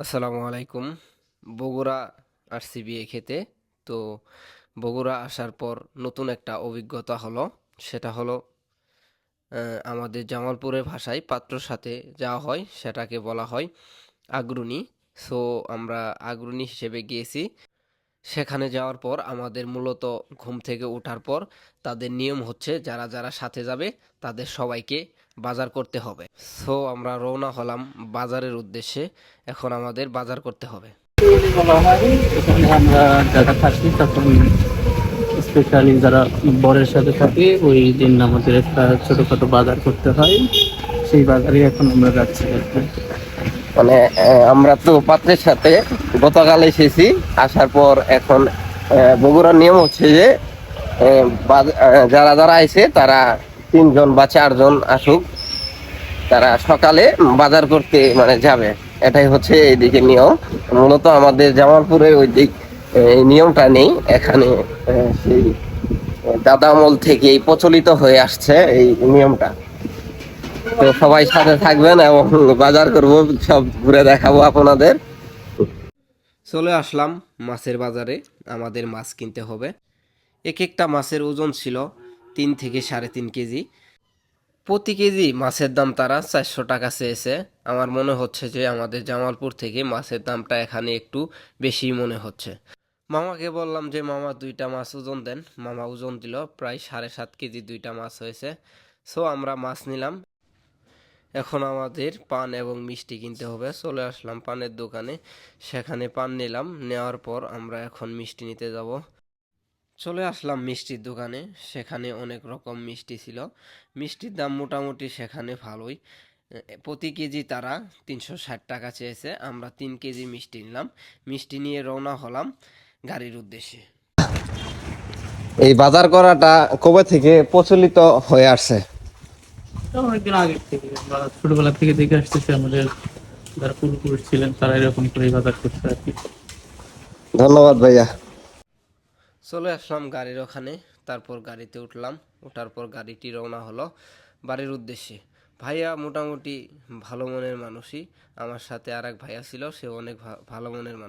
আসসালামু আলাইকুম। বগুড়া আসছি বিয়ে খেতে। তো বগুড়া আসার পর নতুন একটা অভিজ্ঞতা হলো। সেটা হলো আমাদের জামালপুরের ভাষায় পাত্রর সাথে যাওয়া হয়, সেটাকে বলা হয় আগ্রুনি। সো আমরা আগ্রুনি হিসেবে গিয়েছি। সেখানে যাওয়ার পর আমাদের মূলত ঘুম থেকে ওঠার পর তাদের নিয়ম হচ্ছে যারা যারা সাথে যাবে তাদের সবাইকে বাজার করতে হবে। সো আমরা রওনা হলাম বাজারের উদ্দেশ্যে। এখন আমাদের বাজার করতে হবে। বলা হয়। এখানে আমরা যারা থাকি তখন স্পেশালি যারা বরের সাথে থাকে ওই দিন আমাদের একটা ছোটখাটো বাজার করতে হয়। সেই বাজারে এখন আমরা যাচ্ছি আর কি। মানে আমরা তো পাত্রের সাথে গতকাল এসেছি। আসার পর এখন বগুড়ার নিয়ম হচ্ছে যে যারা যারা আইছে তারা 3 জন বা 4 জন আসুক, তারা সকালে বাজার করতে মানে যাবে। এটাই হচ্ছে এইদিকে নিয়ম। মূলত আমাদের জামালপুরে ওই দিক এই নিয়মটা নেই। এখানে সেই দাদা আমল থেকেই প্রচলিত হয়ে আসছে এই নিয়মটা। তো সবাই সাথে থাকবেন এবং বাজার করব, সব ঘুরে দেখাবো আপনাদের। চলে আসলাম মাছের বাজারে। আমাদের মাছ কিনতে হবে। এক একটা মাছের ওজন ছিল 3 থেকে 3.5 কেজি। প্রতি কেজি মাছের দাম তারা 400 টাকা চেয়েছে। আমার মনে হচ্ছে যে আমাদের জামালপুর থেকে মাছের দামটা এখানে একটু বেশি মনে হচ্ছে। মামাকে বললাম যে মামা 2টা মাছ ওজন দেন। মামা ওজন দিল, প্রায় 7.5 কেজি 2টা মাছ হয়েছে। সো আমরা মাছ নিলাম। এখন আমাদের পান এবং মিষ্টি কিনতে হবে। চলে আসলাম পানের দোকানে। সেখানে পান নিলাম। নেওয়ার পর আমরা এখন মিষ্টি নিতে যাব। চলে আসলাম মিষ্টির দোকানে। সেখানে অনেক রকম মিষ্টি ছিল। মিষ্টির দাম মোটামুটি সেখানে ভালোই। প্রতি কেজি তারা 360 টাকা চেয়েছে। আমরা 3 কেজি মিষ্টি নিলাম। মিষ্টি নিয়ে রওনা হলাম গাড়ির উদ্দেশ্যে। এই বাজার করাটা কবে থেকে প্রচলিত হয়ে আসছে? এটা অনেকদিন আগের থেকে আমরা ছোটবেলা থেকে দেখে আসতেছি আমাদের যারা পূর্বপুরুষ ছিলেন তারা এরকম করে বাজার করতে আর কি। ধন্যবাদ ভাইয়া। চলে আসলাম গাড়ির ওখানে। তারপর গাড়িতে উঠলাম। ওঠার পর গাড়িটি রওনা হলো বাড়ির উদ্দেশ্যে। ভাইয়া মোটামুটি ভালো মনের মানুষই। আমার সাথে আর এক ভাইয়া ছিল, সে অনেক ভালো মনের মানুষ।